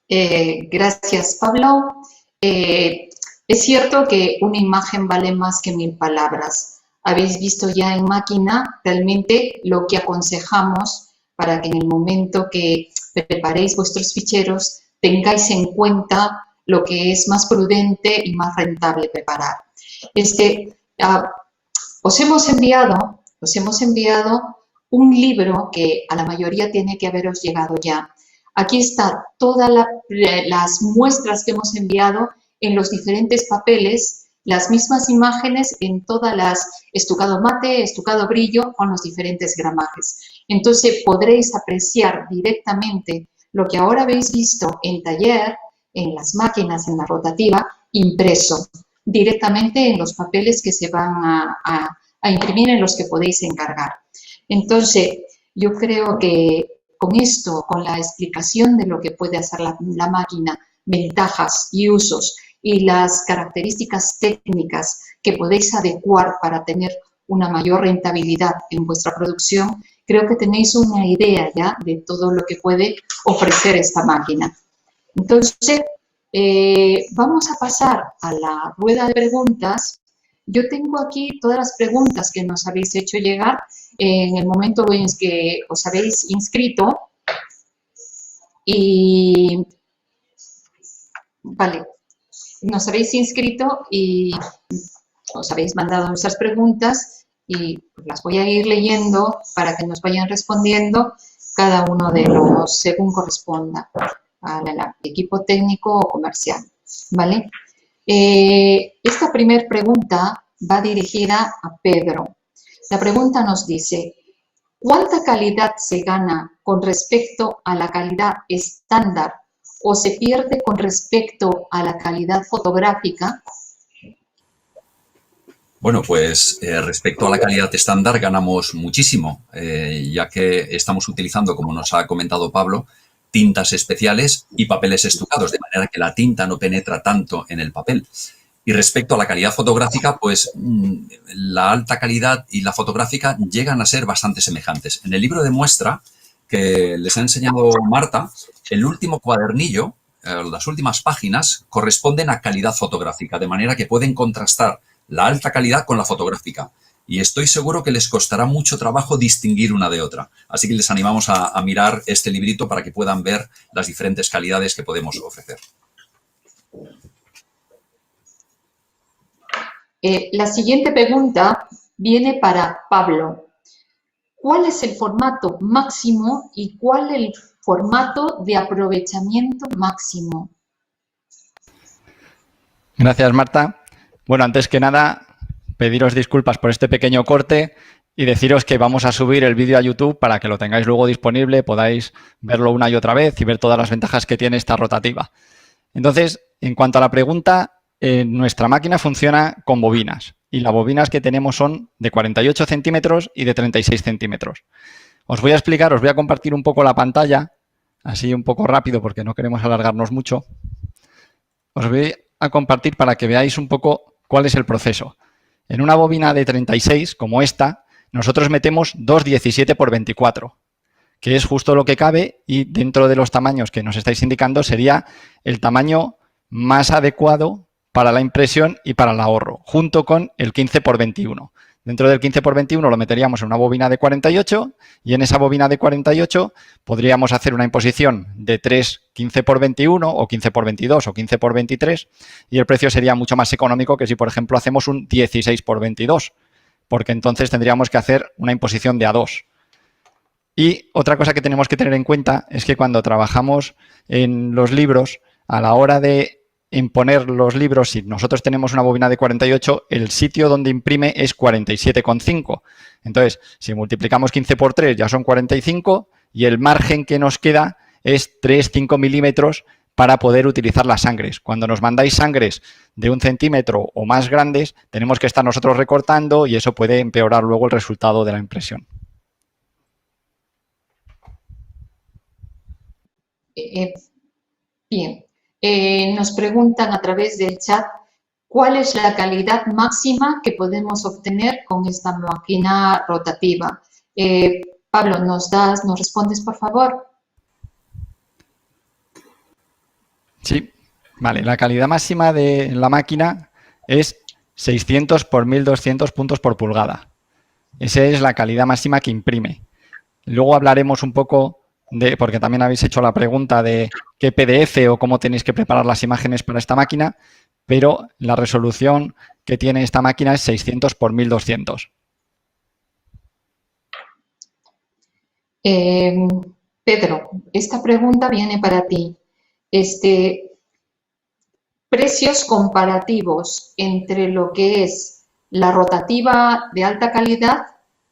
Gracias, Pablo. Es cierto que una imagen vale más que 1000 palabras. Habéis visto ya en máquina realmente lo que aconsejamos para que en el momento que preparéis vuestros ficheros tengáis en cuenta lo que es más prudente y más rentable preparar. Os hemos enviado un libro que a la mayoría tiene que haberos llegado ya. Aquí está todas las muestras que hemos enviado en los diferentes papeles, las mismas imágenes en todas las estucado mate, estucado brillo, con los diferentes gramajes. Entonces podréis apreciar directamente lo que ahora habéis visto en taller, en las máquinas, en la rotativa, impreso, directamente en los papeles que se van a imprimir, en los que podéis encargar. Entonces, yo creo que con esto, con la explicación de lo que puede hacer la máquina, ventajas y usos y las características técnicas que podéis adecuar para tener una mayor rentabilidad en vuestra producción, creo que tenéis una idea ya de todo lo que puede ofrecer esta máquina. Entonces, vamos a pasar a la rueda de preguntas. Yo tengo aquí todas las preguntas que nos habéis hecho llegar en el momento en que os habéis inscrito y vale, nos habéis inscrito y os habéis mandado nuestras preguntas y las voy a ir leyendo para que nos vayan respondiendo cada uno de los según corresponda al equipo técnico o comercial, ¿vale? Esta primera pregunta va dirigida a Pedro. La pregunta nos dice, ¿cuánta calidad se gana con respecto a la calidad estándar o se pierde con respecto a la calidad fotográfica? Bueno, pues respecto a la calidad estándar ganamos muchísimo, ya que estamos utilizando, como nos ha comentado Pablo, tintas especiales y papeles estucados, de manera que la tinta no penetra tanto en el papel. Y respecto a la calidad fotográfica, pues la alta calidad y la fotográfica llegan a ser bastante semejantes. En el libro de muestra que les ha enseñado Marta, el último cuadernillo, las últimas páginas, corresponden a calidad fotográfica, de manera que pueden contrastar la alta calidad con la fotográfica. Y estoy seguro que les costará mucho trabajo distinguir una de otra. Así que les animamos a mirar este librito para que puedan ver las diferentes calidades que podemos ofrecer. La siguiente pregunta viene para Pablo. ¿Cuál es el formato máximo y cuál el formato de aprovechamiento máximo? Gracias, Marta. Bueno, antes que nada, pediros disculpas por este pequeño corte y deciros que vamos a subir el vídeo a YouTube para que lo tengáis luego disponible, podáis verlo una y otra vez y ver todas las ventajas que tiene esta rotativa. Entonces, en cuanto a la pregunta, nuestra máquina funciona con bobinas y las bobinas que tenemos son de 48 centímetros y de 36 centímetros. Os voy a explicar, os voy a compartir un poco la pantalla, así un poco rápido porque no queremos alargarnos mucho. Os voy a compartir para que veáis un poco cuál es el proceso. En una bobina de 36, como esta, nosotros metemos dos 17 por 24, que es justo lo que cabe y dentro de los tamaños que nos estáis indicando sería el tamaño más adecuado para la impresión y para el ahorro, junto con el 15 por 21. Dentro del 15 por 21 lo meteríamos en una bobina de 48 y en esa bobina de 48 podríamos hacer una imposición de 3 15 por 21 o 15 por 22 o 15 por 23 y el precio sería mucho más económico que si, por ejemplo, hacemos un 16 por 22, porque entonces tendríamos que hacer una imposición de A2. Y otra cosa que tenemos que tener en cuenta es que cuando trabajamos en los libros, a la hora de imponer los libros, si nosotros tenemos una bobina de 48, el sitio donde imprime es 47,5. Entonces, si multiplicamos 15 por 3 ya son 45 y el margen que nos queda es 3-5 milímetros para poder utilizar las sangres. Cuando nos mandáis sangres de 1 centímetro o más grandes, tenemos que estar nosotros recortando y eso puede empeorar luego el resultado de la impresión. Bien. Nos preguntan a través del chat cuál es la calidad máxima que podemos obtener con esta máquina rotativa. Pablo, ¿nos respondes, por favor? Sí, vale. La calidad máxima de la máquina es 600 por 1200 puntos por pulgada. Esa es la calidad máxima que imprime. Luego hablaremos un poco de, porque también habéis hecho la pregunta de qué PDF o cómo tenéis que preparar las imágenes para esta máquina, pero la resolución que tiene esta máquina es 600 por 1200. Pedro, esta pregunta viene para ti. Precios comparativos entre lo que es la rotativa de alta calidad,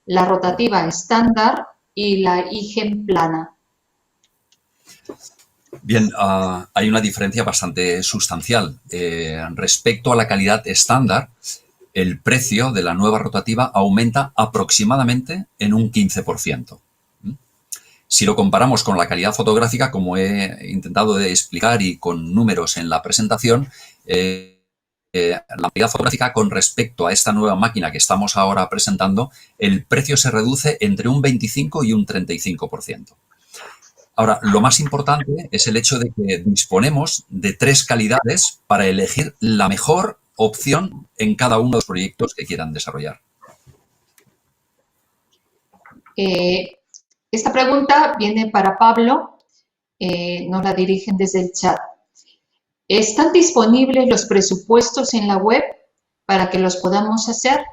la rotativa estándar y la IGEM plana. Bien, hay una diferencia bastante sustancial. Respecto a la calidad estándar, el precio de la nueva rotativa aumenta aproximadamente en un 15%. Si lo comparamos con la calidad fotográfica, como he intentado de explicar y con números en la presentación, la calidad fotográfica con respecto a esta nueva máquina que estamos ahora presentando, el precio se reduce entre un 25 y un 35%. Ahora, lo más importante es el hecho de que disponemos de 3 calidades para elegir la mejor opción en cada uno de los proyectos que quieran desarrollar. Esta pregunta viene para Pablo, nos la dirigen desde el chat. ¿Están disponibles los presupuestos en la web para que los podamos hacer?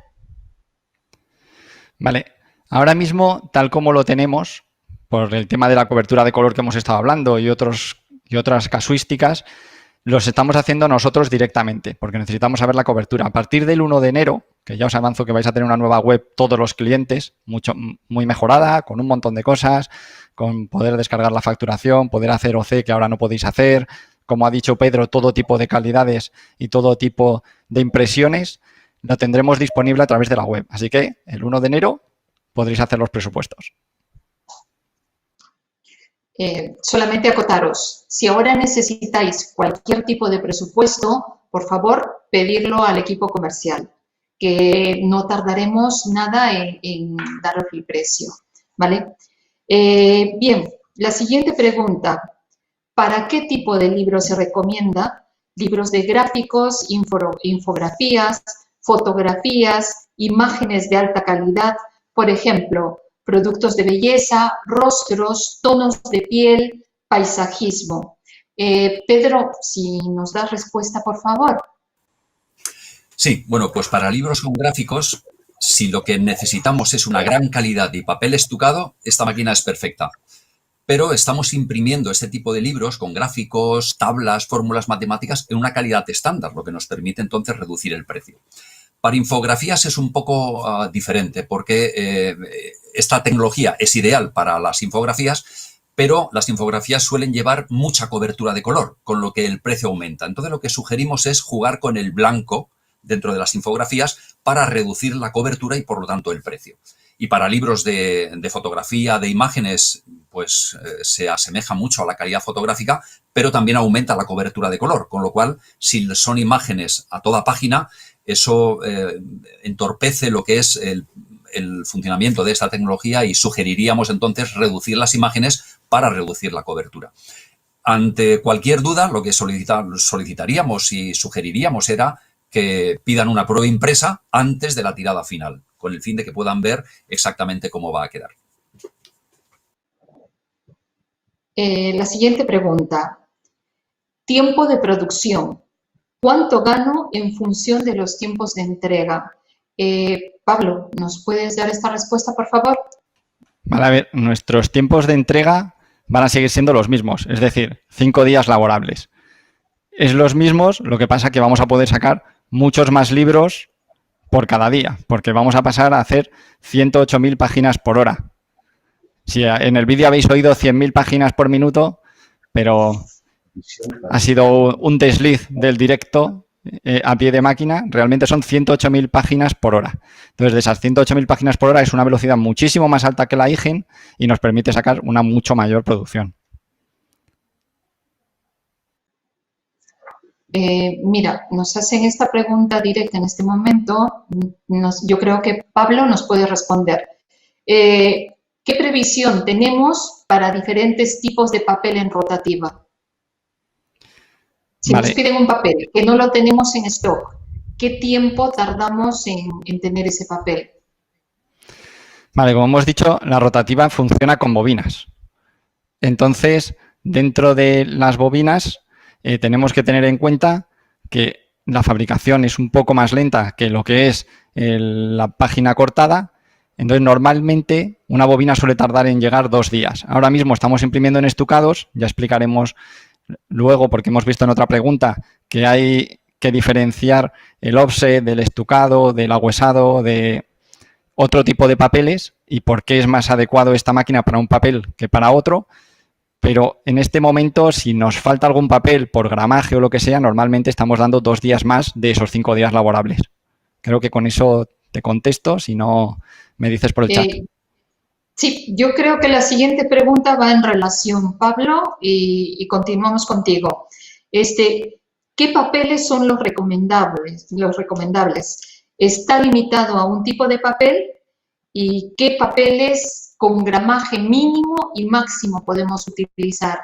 Vale, ahora mismo, tal como lo tenemos, por el tema de la cobertura de color que hemos estado hablando y otras casuísticas, los estamos haciendo nosotros directamente, porque necesitamos saber la cobertura. A partir del 1 de enero, que ya os avanzo que vais a tener una nueva web todos los clientes, muy mejorada, con un montón de cosas, con poder descargar la facturación, poder hacer OC que ahora no podéis hacer, como ha dicho Pedro, todo tipo de calidades y todo tipo de impresiones, lo tendremos disponible a través de la web. Así que el 1 de enero podréis hacer los presupuestos. Solamente acotaros, si ahora necesitáis cualquier tipo de presupuesto, por favor, pedirlo al equipo comercial, que no tardaremos nada en daros el precio, ¿vale? Bien, la siguiente pregunta. ¿Para qué tipo de libros se recomienda? Libros de gráficos, infografías, fotografías, imágenes de alta calidad, por ejemplo, productos de belleza, rostros, tonos de piel, paisajismo. Pedro, si nos das respuesta, por favor. Sí, bueno, pues para libros con gráficos, si lo que necesitamos es una gran calidad y papel estucado, esta máquina es perfecta. Pero estamos imprimiendo este tipo de libros con gráficos, tablas, fórmulas matemáticas en una calidad estándar, lo que nos permite entonces reducir el precio. Para infografías es un poco diferente porque esta tecnología es ideal para las infografías, pero las infografías suelen llevar mucha cobertura de color, con lo que el precio aumenta. Entonces lo que sugerimos es jugar con el blanco dentro de las infografías para reducir la cobertura y por lo tanto el precio. Y para libros de fotografía, de imágenes, pues se asemeja mucho a la calidad fotográfica, pero también aumenta la cobertura de color, con lo cual, si son imágenes a toda página, eso entorpece lo que es el funcionamiento de esta tecnología y sugeriríamos entonces reducir las imágenes para reducir la cobertura. Ante cualquier duda, lo que solicitaríamos y sugeriríamos era que pidan una prueba impresa antes de la tirada final, con el fin de que puedan ver exactamente cómo va a quedar. La siguiente pregunta. Tiempo de producción. ¿Cuánto gano en función de los tiempos de entrega? Pablo, ¿nos puedes dar esta respuesta, por favor? Vale, a ver, nuestros tiempos de entrega van a seguir siendo los mismos, es decir, 5 días laborables. Es los mismos, lo que pasa que vamos a poder sacar muchos más libros por cada día, porque vamos a pasar a hacer 108.000 páginas por hora. Si en el vídeo habéis oído 100.000 páginas por minuto, pero ha sido un desliz del directo a pie de máquina, realmente son 108.000 páginas por hora. Entonces, de esas 108.000 páginas por hora es una velocidad muchísimo más alta que la IGEN y nos permite sacar una mucho mayor producción. Mira, nos hacen esta pregunta directa en este momento. Yo creo que Pablo nos puede responder. ¿Qué previsión tenemos para diferentes tipos de papel en rotativa? Si nos piden un papel que no lo tenemos en stock, ¿qué tiempo tardamos en tener ese papel? Vale, como hemos dicho, la rotativa funciona con bobinas. Entonces, dentro de las bobinas tenemos que tener en cuenta que la fabricación es un poco más lenta que lo que es la página cortada. Entonces, normalmente una bobina suele tardar en llegar 2 días. Ahora mismo estamos imprimiendo en estucados, ya explicaremos luego, porque hemos visto en otra pregunta que hay que diferenciar el offset del estucado, del ahuesado, de otro tipo de papeles y por qué es más adecuado esta máquina para un papel que para otro. Pero en este momento, si nos falta algún papel por gramaje o lo que sea, normalmente estamos dando 2 días más de esos 5 días laborables. Creo que con eso te contesto, si no me dices por el chat. Sí, yo creo que la siguiente pregunta va en relación, Pablo, y continuamos contigo. ¿Qué papeles son los recomendables? ¿Está limitado a un tipo de papel? ¿Y qué papeles con gramaje mínimo y máximo podemos utilizar?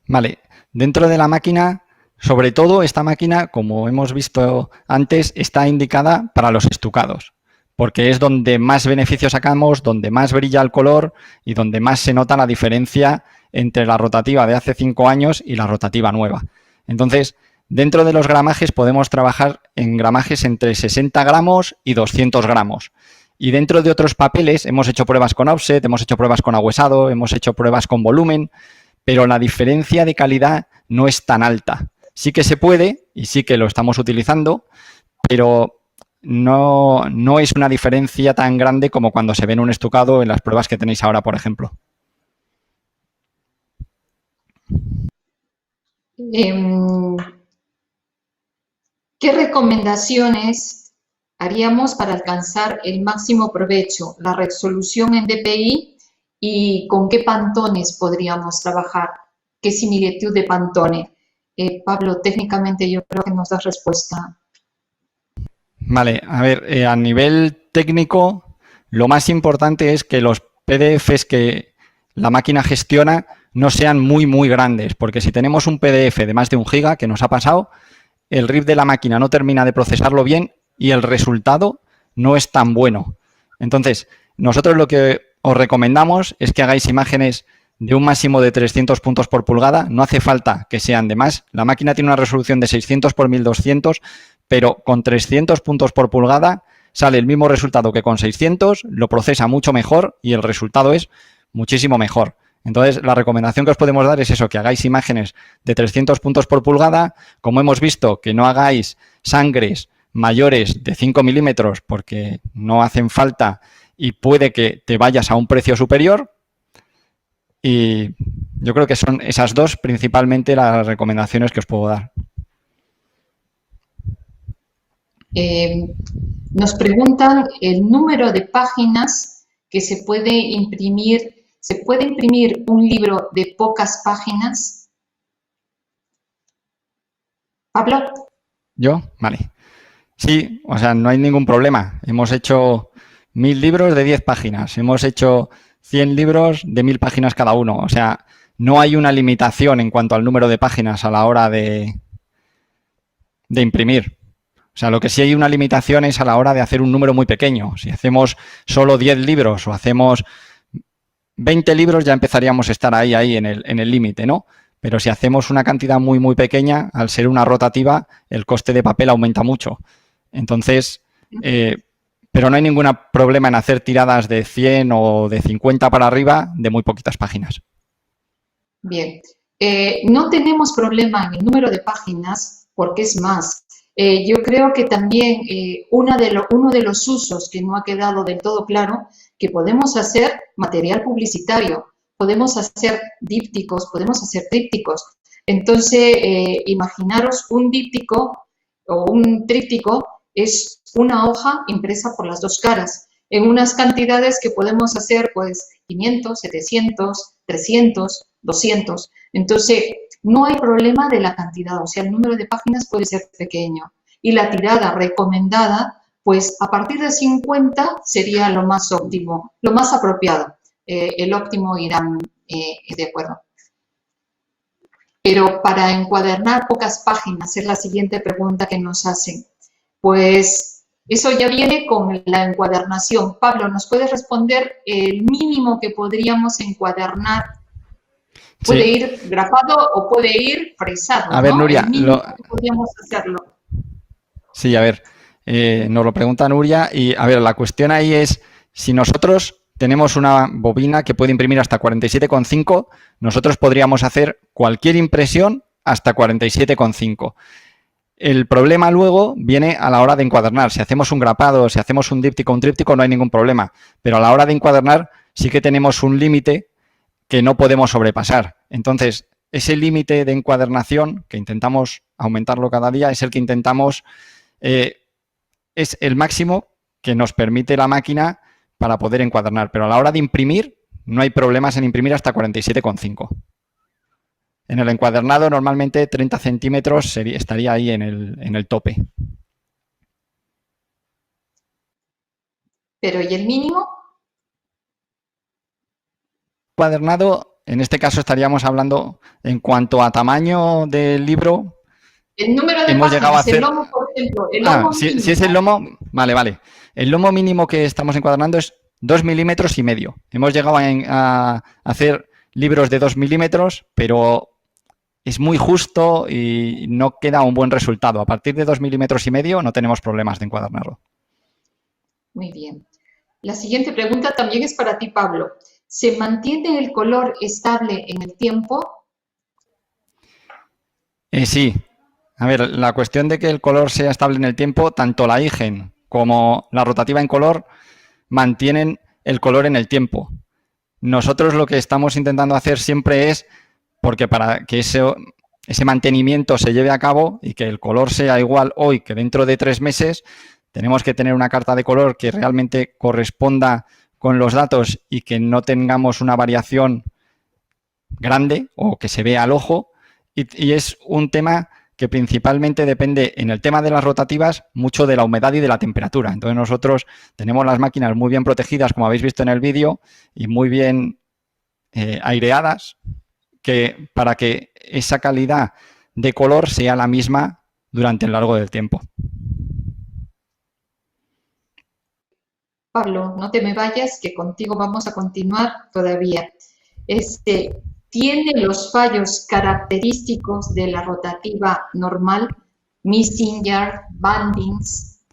Vale, dentro de la máquina, sobre todo esta máquina, como hemos visto antes, está indicada para los estucados, porque es donde más beneficios sacamos, donde más brilla el color y donde más se nota la diferencia entre la rotativa de hace 5 años y la rotativa nueva. Entonces, dentro de los gramajes podemos trabajar en gramajes entre 60 gramos y 200 gramos. Y dentro de otros papeles hemos hecho pruebas con offset, hemos hecho pruebas con ahuesado, hemos hecho pruebas con volumen, pero la diferencia de calidad no es tan alta. Sí que se puede y sí que lo estamos utilizando, pero no es una diferencia tan grande como cuando se ve en un estucado en las pruebas que tenéis ahora, por ejemplo. ¿Qué recomendaciones haríamos para alcanzar el máximo provecho, la resolución en DPI y con qué pantones podríamos trabajar? ¿Qué similitud de pantone? Pablo, técnicamente yo creo que nos das respuesta. Vale, a ver, a nivel técnico, lo más importante es que los PDFs que la máquina gestiona no sean muy grandes, porque si tenemos un PDF de más de 1 giga, que nos ha pasado, el RIP de la máquina no termina de procesarlo bien y el resultado no es tan bueno. Entonces, nosotros lo que os recomendamos es que hagáis imágenes de un máximo de 300 puntos por pulgada. No hace falta que sean de más. La máquina tiene una resolución de 600 por 1200, pero con 300 puntos por pulgada sale el mismo resultado que con 600, lo procesa mucho mejor y el resultado es muchísimo mejor. Entonces, la recomendación que os podemos dar es eso, que hagáis imágenes de 300 puntos por pulgada. Como hemos visto, que no hagáis sangres mayores de 5 milímetros porque no hacen falta y puede que te vayas a un precio superior. Y yo creo que son esas dos principalmente las recomendaciones que os puedo dar. Nos preguntan el número de páginas que se puede imprimir. ¿Se puede imprimir un libro de pocas páginas? ¿Pablo? ¿Yo? Vale. Sí, o sea, no hay ningún problema. Hemos hecho 1000 libros de 10 páginas. Hemos hecho 100 libros de 1000 páginas cada uno. O sea, no hay una limitación en cuanto al número de páginas a la hora de imprimir. O sea, lo que sí hay una limitación es a la hora de hacer un número muy pequeño. Si hacemos solo 10 libros o hacemos 20 libros ya empezaríamos a estar ahí en el límite, ¿no? Pero si hacemos una cantidad muy pequeña, al ser una rotativa, el coste de papel aumenta mucho. Entonces, pero no hay ningún problema en hacer tiradas de 100 o de 50 para arriba de muy poquitas páginas. Bien. No tenemos problema en el número de páginas porque es más. Yo creo que también uno de los usos que no ha quedado del todo claro, que podemos hacer material publicitario, podemos hacer dípticos, podemos hacer trípticos. Entonces, imaginaros un díptico o un tríptico es una hoja impresa por las dos caras, en unas cantidades que podemos hacer, pues, 500, 700, 300, 200. Entonces, no hay problema de la cantidad, o sea, el número de páginas puede ser pequeño. Y la tirada recomendada, pues a partir de 50 sería lo más óptimo, lo más apropiado. El óptimo irán de acuerdo. Pero para encuadernar pocas páginas es la siguiente pregunta que nos hacen. Pues eso ya viene con la encuadernación. Pablo, ¿nos puedes responder el mínimo que podríamos encuadernar? Puede ir grapado o puede ir fresado, a ver, ¿no? Nuria, el mínimo que podríamos hacerlo. Sí, a ver, nos lo pregunta Nuria y, a ver, la cuestión ahí es, si nosotros tenemos una bobina que puede imprimir hasta 47,5, nosotros podríamos hacer cualquier impresión hasta 47,5. El problema luego viene a la hora de encuadernar. Si hacemos un grapado, si hacemos un díptico, un tríptico, no hay ningún problema. Pero a la hora de encuadernar sí que tenemos un límite que no podemos sobrepasar. Entonces, ese límite de encuadernación, que intentamos aumentarlo cada día, es el que intentamos, es el máximo que nos permite la máquina para poder encuadernar. Pero a la hora de imprimir, no hay problemas en imprimir hasta 47,5. En el encuadernado, normalmente 30 centímetros estaría ahí en el tope. ¿Pero y el mínimo? Encuadernado, en este caso estaríamos hablando en cuanto a tamaño del libro. El número de hemos páginas, llegado a hacer... el lomo, por ejemplo. El lomo si es el lomo, vale. El lomo mínimo que estamos encuadernando es 2,5 milímetros. Hemos llegado a hacer libros de 2 milímetros, pero es muy justo y no queda un buen resultado. A partir de 2,5 milímetros no tenemos problemas de encuadernarlo. Muy bien. La siguiente pregunta también es para ti, Pablo. ¿Se mantiene el color estable en el tiempo? Sí. A ver, la cuestión de que el color sea estable en el tiempo, tanto la IGEN como la rotativa en color mantienen el color en el tiempo. Nosotros lo que estamos intentando hacer siempre es, porque para que ese mantenimiento se lleve a cabo y que el color sea igual hoy que dentro de 3 meses, tenemos que tener una carta de color que realmente corresponda con los datos y que no tengamos una variación grande o que se vea al ojo. Y es un tema que principalmente depende, en el tema de las rotativas, mucho de la humedad y de la temperatura. Entonces nosotros tenemos las máquinas muy bien protegidas, como habéis visto en el vídeo, y muy bien aireadas, para que esa calidad de color sea la misma durante el largo del tiempo. Pablo, no te me vayas, que contigo vamos a continuar todavía. ¿Tiene los fallos característicos de la rotativa normal? Messenger, bandings.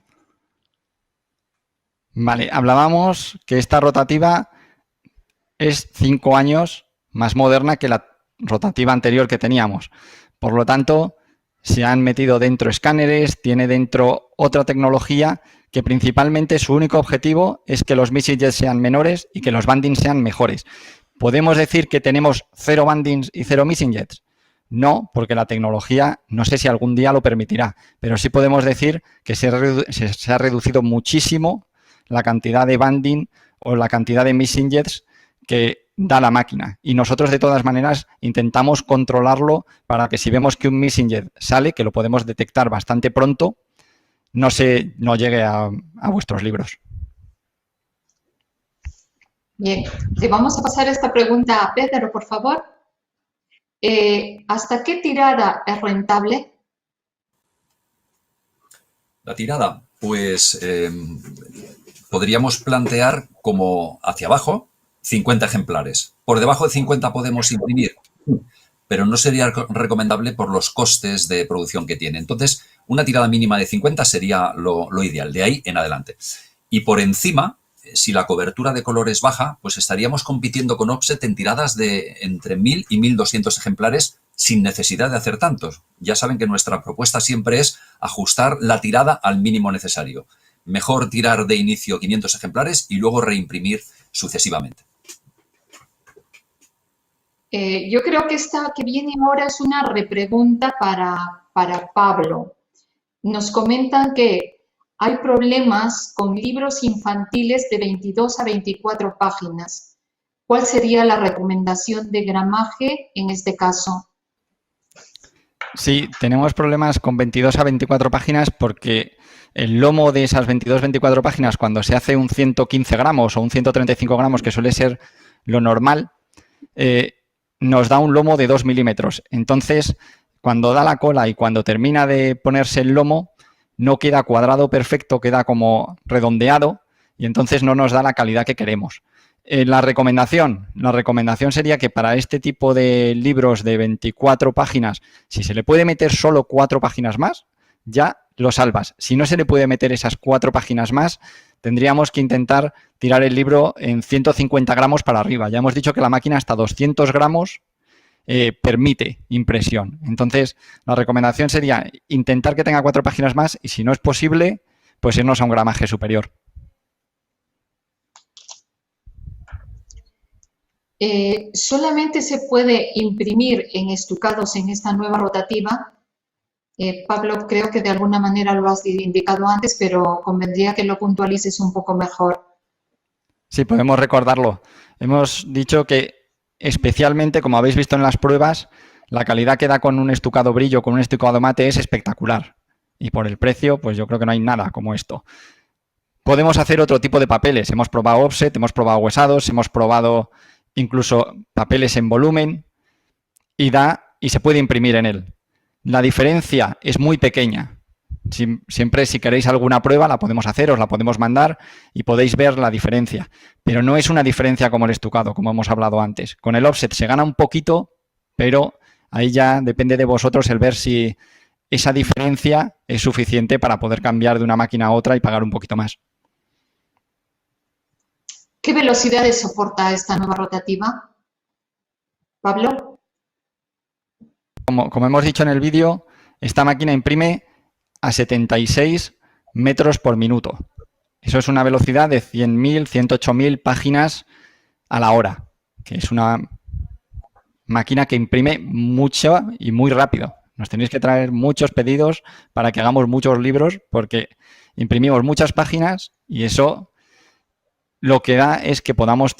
Vale, hablábamos que esta rotativa es 5 años más moderna que la rotativa anterior que teníamos. Por lo tanto, se han metido dentro escáneres, tiene dentro otra tecnología que principalmente su único objetivo es que los messengers sean menores y que los bandings sean mejores. ¿Podemos decir que tenemos 0 bandings y 0 messengers? No, porque la tecnología no sé si algún día lo permitirá, pero sí podemos decir que se ha reducido muchísimo la cantidad de banding o la cantidad de messengers que da la máquina. Y nosotros, de todas maneras, intentamos controlarlo para que si vemos que un messenger sale, que lo podemos detectar bastante pronto, no llegue a vuestros libros. Bien, le vamos a pasar esta pregunta a Pedro, por favor. ¿Hasta qué tirada es rentable? La tirada, pues podríamos plantear como hacia abajo 50 ejemplares. Por debajo de 50 podemos imprimir, pero no sería recomendable por los costes de producción que tiene. Entonces, una tirada mínima de 50 sería lo ideal, de ahí en adelante. Y por encima, si la cobertura de color es baja, pues estaríamos compitiendo con Offset en tiradas de entre 1.000 y 1.200 ejemplares sin necesidad de hacer tantos. Ya saben que nuestra propuesta siempre es ajustar la tirada al mínimo necesario. Mejor tirar de inicio 500 ejemplares y luego reimprimir sucesivamente. Yo creo que esta que viene ahora es una repregunta para Pablo. Nos comentan que hay problemas con libros infantiles de 22 a 24 páginas. ¿Cuál sería la recomendación de gramaje en este caso? Sí, tenemos problemas con 22 a 24 páginas porque el lomo de esas 22-24 páginas, cuando se hace un 115 gramos o un 135 gramos, que suele ser lo normal, nos da un lomo de 2 milímetros. Entonces, cuando da la cola y cuando termina de ponerse el lomo, no queda cuadrado perfecto, queda como redondeado y entonces no nos da la calidad que queremos. La recomendación sería que para este tipo de libros de 24 páginas, si se le puede meter solo 4 páginas más, ya lo salvas. Si no se le puede meter esas 4 páginas más, tendríamos que intentar tirar el libro en 150 gramos para arriba. Ya hemos dicho que la máquina hasta 200 gramos permite impresión. Entonces, la recomendación sería intentar que tenga 4 páginas más y si no es posible, pues irnos a un gramaje superior. ¿Solamente se puede imprimir en estucados en esta nueva rotativa? Pablo, creo que de alguna manera lo has indicado antes, pero convendría que lo puntualices un poco mejor. Sí, podemos recordarlo. Hemos dicho que especialmente, como habéis visto en las pruebas, la calidad que da con un estucado brillo, con un estucado mate es espectacular. Y por el precio, pues yo creo que no hay nada como esto. Podemos hacer otro tipo de papeles. Hemos probado offset, hemos probado huesados, hemos probado incluso papeles en volumen y se puede imprimir en él. La diferencia es muy pequeña. Siempre si queréis alguna prueba la podemos hacer, os la podemos mandar y podéis ver la diferencia. Pero no es una diferencia como el estucado, como hemos hablado antes. Con el offset se gana un poquito, pero ahí ya depende de vosotros el ver si esa diferencia es suficiente para poder cambiar de una máquina a otra y pagar un poquito más. ¿Qué velocidades soporta esta nueva rotativa? Pablo. Como hemos dicho en el vídeo, esta máquina imprime a 76 metros por minuto. Eso es una velocidad de 100.000, 108.000 páginas a la hora, que es una máquina que imprime mucho y muy rápido. Nos tenéis que traer muchos pedidos para que hagamos muchos libros porque imprimimos muchas páginas y eso lo que da es que podamos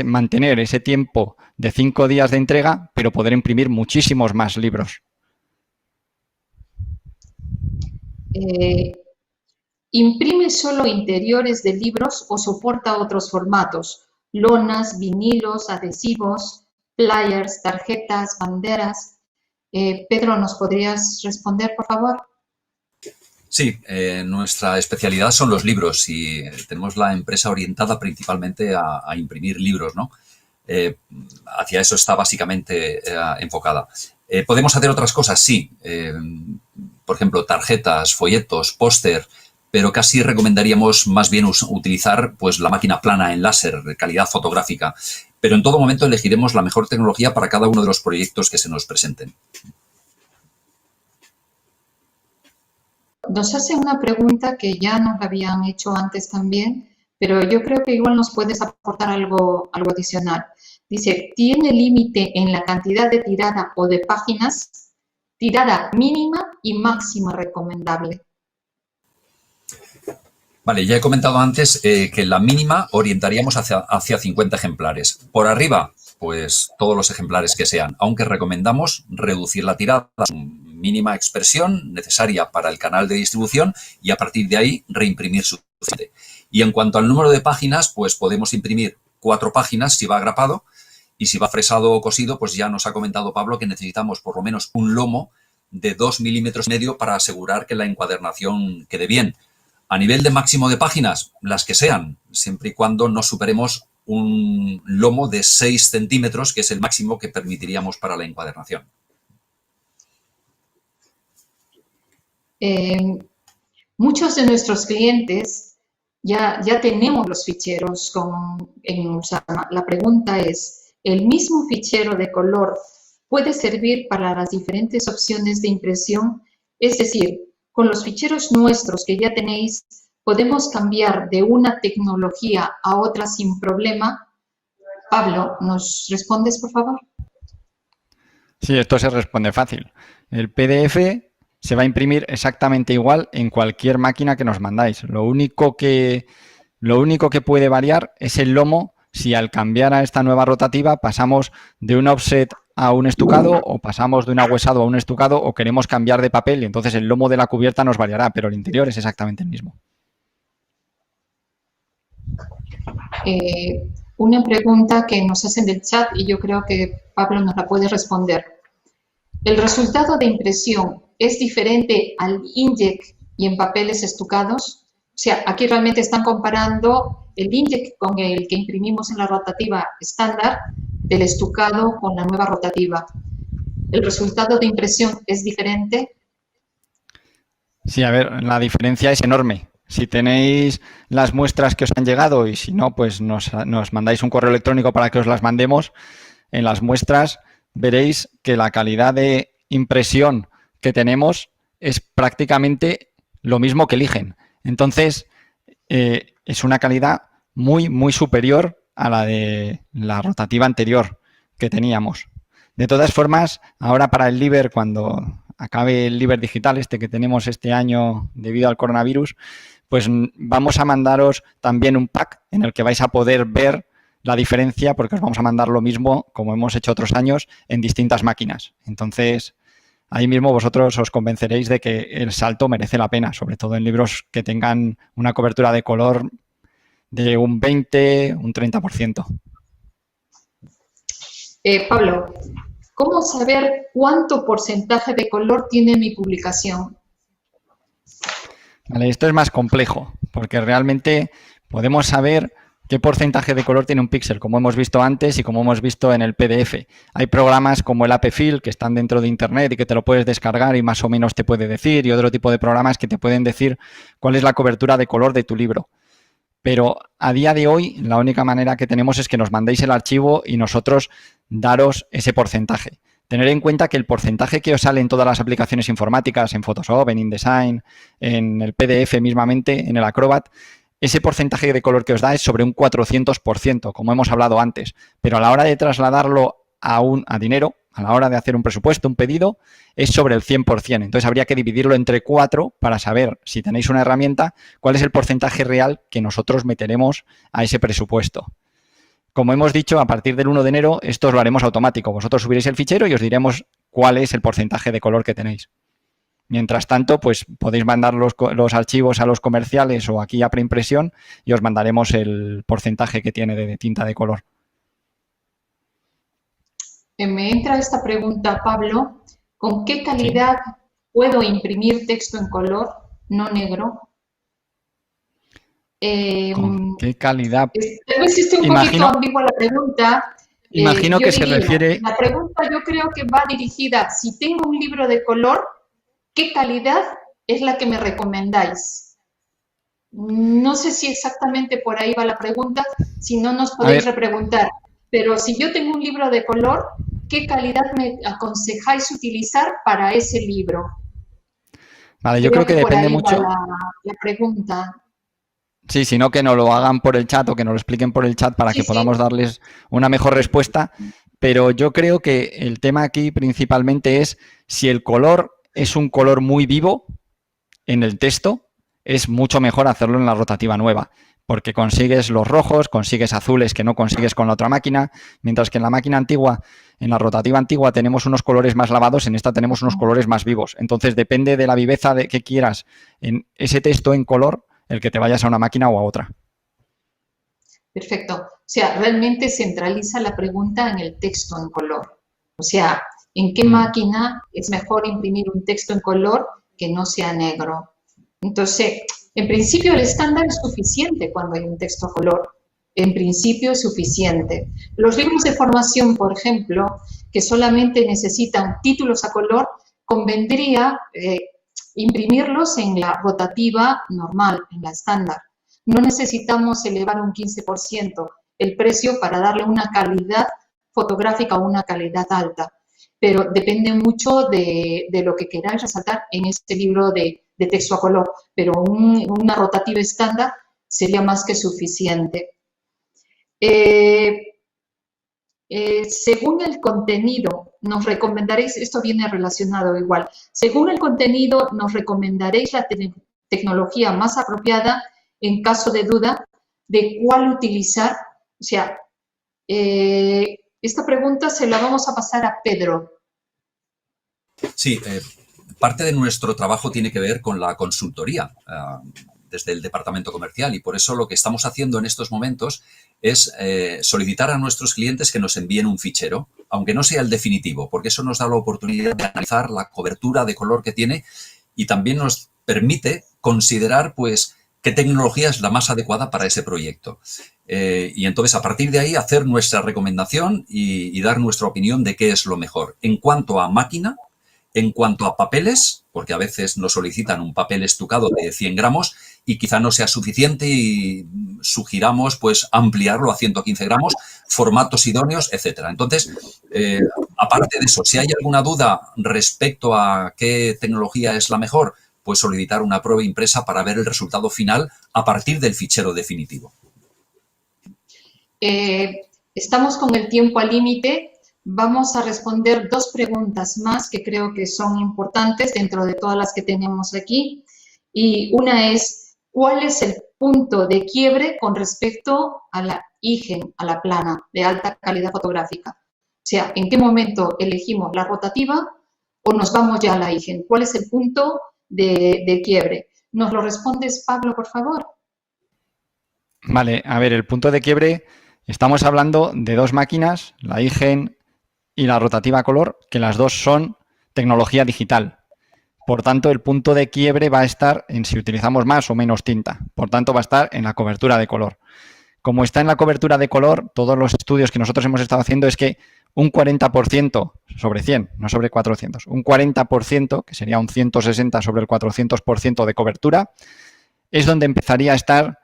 mantener ese tiempo de 5 días de entrega, pero poder imprimir muchísimos más libros. ¿Imprime solo interiores de libros o soporta otros formatos? Lonas, vinilos, adhesivos, flyers, tarjetas, banderas. Pedro, ¿nos podrías responder, por favor? Sí, nuestra especialidad son los libros y tenemos la empresa orientada principalmente a imprimir libros, ¿no? Hacia eso está básicamente enfocada. ¿Podemos hacer otras cosas? Sí. Por ejemplo, tarjetas, folletos, póster, pero casi recomendaríamos más bien utilizar pues, la máquina plana en láser de calidad fotográfica. Pero en todo momento elegiremos la mejor tecnología para cada uno de los proyectos que se nos presenten. Nos hace una pregunta que ya nos habían hecho antes también, pero yo creo que igual nos puedes aportar algo adicional. Dice, ¿tiene límite en la cantidad de tirada o de páginas? Tirada mínima y máxima recomendable. Vale, ya he comentado antes que la mínima orientaríamos hacia 50 ejemplares. Por arriba, pues todos los ejemplares que sean, aunque recomendamos reducir la tirada a su mínima expresión necesaria para el canal de distribución y a partir de ahí reimprimir suficiente. Y en cuanto al número de páginas, pues podemos imprimir 4 páginas si va agrapado y si va fresado o cosido, pues ya nos ha comentado Pablo que necesitamos por lo menos un lomo de 2,5 milímetros para asegurar que la encuadernación quede bien. A nivel de máximo de páginas, las que sean, siempre y cuando no superemos un lomo de 6 centímetros, que es el máximo que permitiríamos para la encuadernación. Muchos de nuestros clientes ya tenemos los ficheros en Ulsama. La pregunta es, ¿el mismo fichero de color puede servir para las diferentes opciones de impresión? Es decir, con los ficheros nuestros que ya tenéis, ¿podemos cambiar de una tecnología a otra sin problema? Pablo, ¿nos respondes, por favor? Sí, esto se responde fácil. El PDF se va a imprimir exactamente igual en cualquier máquina que nos mandáis. Lo único que puede variar es el lomo si al cambiar a esta nueva rotativa pasamos de un offset a un estucado o pasamos de un ahuesado a un estucado o queremos cambiar de papel y entonces el lomo de la cubierta nos variará, pero el interior es exactamente el mismo. una pregunta que nos hacen del chat y yo creo que Pablo nos la puede responder. ¿El resultado de impresión es diferente al inkjet y en papeles estucados? O sea, aquí realmente están comparando el inkjet con el que imprimimos en la rotativa estándar del estucado con la nueva rotativa. ¿El resultado de impresión es diferente? Sí, a ver, la diferencia es enorme. Si tenéis las muestras que os han llegado y si no, pues nos mandáis un correo electrónico para que os las mandemos. En las muestras veréis que la calidad de impresión que tenemos es prácticamente lo mismo que eligen. Entonces, es una calidad muy, muy superior a la de la rotativa anterior que teníamos. De todas formas, ahora para el Liber, cuando acabe el Liber digital este que tenemos este año debido al coronavirus, pues vamos a mandaros también un pack en el que vais a poder ver la diferencia, porque os vamos a mandar lo mismo, como hemos hecho otros años, en distintas máquinas. Entonces, ahí mismo vosotros os convenceréis de que el salto merece la pena, sobre todo en libros que tengan una cobertura de color de un 20, un 30%. Pablo, ¿cómo saber cuánto porcentaje de color tiene mi publicación? Vale, esto es más complejo, porque realmente podemos saber qué porcentaje de color tiene un píxel, como hemos visto antes y como hemos visto en el PDF. Hay programas como el AppFill que están dentro de Internet y que te lo puedes descargar y más o menos te puede decir, y otro tipo de programas que te pueden decir cuál es la cobertura de color de tu libro. Pero a día de hoy la única manera que tenemos es que nos mandéis el archivo y nosotros daros ese porcentaje. Tener en cuenta que el porcentaje que os sale en todas las aplicaciones informáticas, en Photoshop, en InDesign, en el PDF mismamente, en el Acrobat, ese porcentaje de color que os da es sobre un 400%, como hemos hablado antes. Pero a la hora de trasladarlo a dinero, a la hora de hacer un presupuesto, un pedido, es sobre el 100%. Entonces habría que dividirlo entre 4 para saber, si tenéis una herramienta, cuál es el porcentaje real que nosotros meteremos a ese presupuesto. Como hemos dicho, a partir del 1 de enero esto os lo haremos automático. Vosotros subiréis el fichero y os diremos cuál es el porcentaje de color que tenéis. Mientras tanto, pues podéis mandar los archivos a los comerciales o aquí a preimpresión y os mandaremos el porcentaje que tiene de tinta de color. Me entra esta pregunta, Pablo. ¿Con qué calidad puedo imprimir texto en color, no negro? ¿Con qué calidad? Tal vez esté un poquito ambigua la pregunta. Imagino que se refiere... La pregunta yo creo que va dirigida, si tengo un libro de color, ¿qué calidad es la que me recomendáis? No sé si exactamente por ahí va la pregunta, si no nos podéis repreguntar. Pero si yo tengo un libro de color, ¿qué calidad me aconsejáis utilizar para ese libro? Vale, yo creo que depende mucho... La pregunta. Sí, sino que nos lo hagan por el chat o que nos lo expliquen por el chat para que podamos darles una mejor respuesta. Pero yo creo que el tema aquí principalmente es si el color es un color muy vivo en el texto, es mucho mejor hacerlo en la rotativa nueva, porque consigues los rojos, consigues azules que no consigues con la otra máquina, mientras que en la máquina antigua, en la rotativa antigua tenemos unos colores más lavados, en esta tenemos unos colores más vivos. Entonces depende de la viveza que quieras en ese texto en color, el que te vayas a una máquina o a otra. Perfecto. O sea, realmente centraliza la pregunta en el texto en color. O sea, ¿en qué máquina es mejor imprimir un texto en color que no sea negro? Entonces, en principio el estándar es suficiente cuando hay un texto a color. En principio es suficiente. Los libros de formación, por ejemplo, que solamente necesitan títulos a color, convendría imprimirlos en la rotativa normal, en la estándar. No necesitamos elevar un 15% el precio para darle una calidad fotográfica o una calidad alta, pero depende mucho de lo que queráis resaltar en este libro de texto a color, pero una rotativa estándar sería más que suficiente. Según el contenido, nos recomendaréis, esto viene relacionado igual, según el contenido nos recomendaréis la tecnología más apropiada en caso de duda de cuál utilizar. O sea, esta pregunta se la vamos a pasar a Pedro. Sí, parte de nuestro trabajo tiene que ver con la consultoría. desde el departamento comercial y por eso lo que estamos haciendo en estos momentos es solicitar a nuestros clientes que nos envíen un fichero, aunque no sea el definitivo, porque eso nos da la oportunidad de analizar la cobertura de color que tiene y también nos permite considerar, pues, qué tecnología es la más adecuada para ese proyecto. Y entonces, a partir de ahí, hacer nuestra recomendación y dar nuestra opinión de qué es lo mejor. En cuanto a máquina, en cuanto a papeles, porque a veces nos solicitan un papel estucado de 100 gramos y quizá no sea suficiente y sugiramos pues ampliarlo a 115 gramos, formatos idóneos, etcétera. Entonces, aparte de eso, si hay alguna duda respecto a qué tecnología es la mejor, pues solicitar una prueba impresa para ver el resultado final a partir del fichero definitivo. Estamos con el tiempo al límite. Vamos a responder 2 preguntas más que creo que son importantes dentro de todas las que tenemos aquí. Y una es, ¿cuál es el punto de quiebre con respecto a la IGEN, a la plana de alta calidad fotográfica? O sea, ¿en qué momento elegimos la rotativa o nos vamos ya a la IGEN? ¿Cuál es el punto de quiebre? ¿Nos lo respondes, Pablo, por favor? Vale, a ver, el punto de quiebre, estamos hablando de 2 máquinas, la IGEN y la rotativa color, que las 2 son tecnología digital. Por tanto, el punto de quiebre va a estar en si utilizamos más o menos tinta. Por tanto, va a estar en la cobertura de color. Como está en la cobertura de color, todos los estudios que nosotros hemos estado haciendo es que un 40% sobre 100, no sobre 400, un 40%, que sería un 160 sobre el 400% de cobertura, es donde empezaría a estar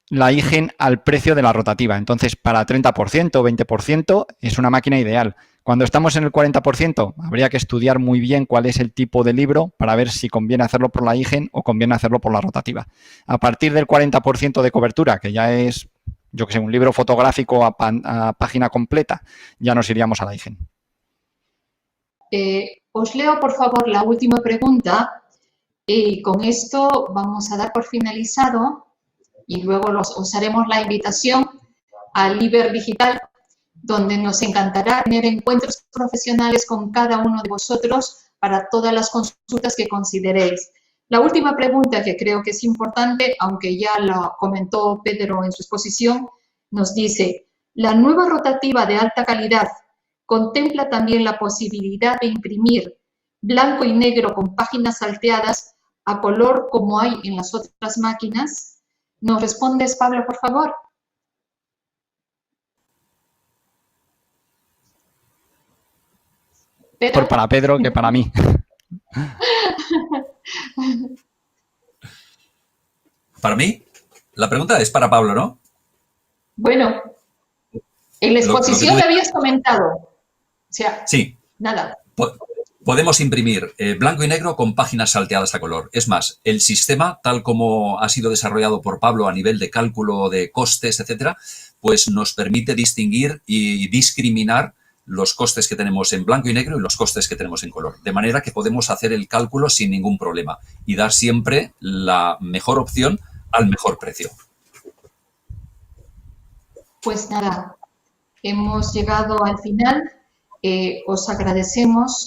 la IGEN al precio de la rotativa. Entonces, para 30% o 20% es una máquina ideal. Cuando estamos en el 40%, habría que estudiar muy bien cuál es el tipo de libro para ver si conviene hacerlo por la IGEN o conviene hacerlo por la rotativa. A partir del 40% de cobertura, que ya es, yo que sé, un libro fotográfico a página completa, ya nos iríamos a la IGEN. Os leo, por favor, la última pregunta y con esto vamos a dar por finalizado y luego os haremos la invitación al Liber Digital, donde nos encantará tener encuentros profesionales con cada uno de vosotros para todas las consultas que consideréis. La última pregunta, que creo que es importante, aunque ya lo comentó Pedro en su exposición, nos dice, ¿la nueva rotativa de alta calidad contempla también la posibilidad de imprimir blanco y negro con páginas salteadas a color como hay en las otras máquinas? ¿Nos respondes, Pablo, por favor? Mejor para Pedro que para mí. Para mí, la pregunta es para Pablo, ¿no? Bueno, en la exposición me habías comentado. O sea, sí. Nada. Podemos imprimir blanco y negro con páginas salteadas a color. Es más, el sistema, tal como ha sido desarrollado por Pablo a nivel de cálculo de costes, etcétera, pues nos permite distinguir y discriminar los costes que tenemos en blanco y negro y los costes que tenemos en color. De manera que podemos hacer el cálculo sin ningún problema y dar siempre la mejor opción al mejor precio. Pues nada, hemos llegado al final. Os agradecemos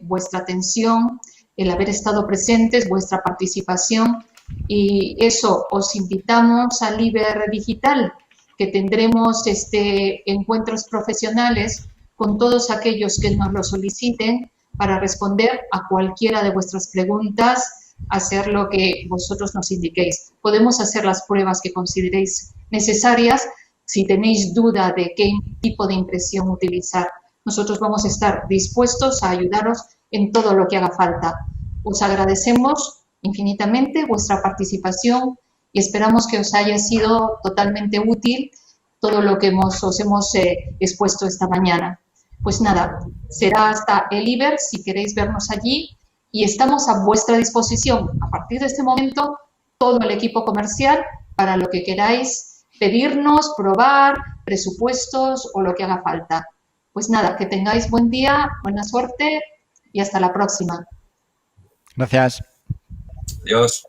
vuestra atención, el haber estado presentes, vuestra participación y eso, os invitamos al Liber Digital, que tendremos encuentros profesionales con todos aquellos que nos lo soliciten para responder a cualquiera de vuestras preguntas, hacer lo que vosotros nos indiquéis. Podemos hacer las pruebas que consideréis necesarias si tenéis duda de qué tipo de impresión utilizar. Nosotros vamos a estar dispuestos a ayudaros en todo lo que haga falta. Os agradecemos infinitamente vuestra participación y esperamos que os haya sido totalmente útil todo lo que os hemos expuesto esta mañana. Pues nada, será hasta el Liber si queréis vernos allí y estamos a vuestra disposición a partir de este momento todo el equipo comercial para lo que queráis pedirnos, probar, presupuestos o lo que haga falta. Pues nada, que tengáis buen día, buena suerte y hasta la próxima. Gracias. Adiós.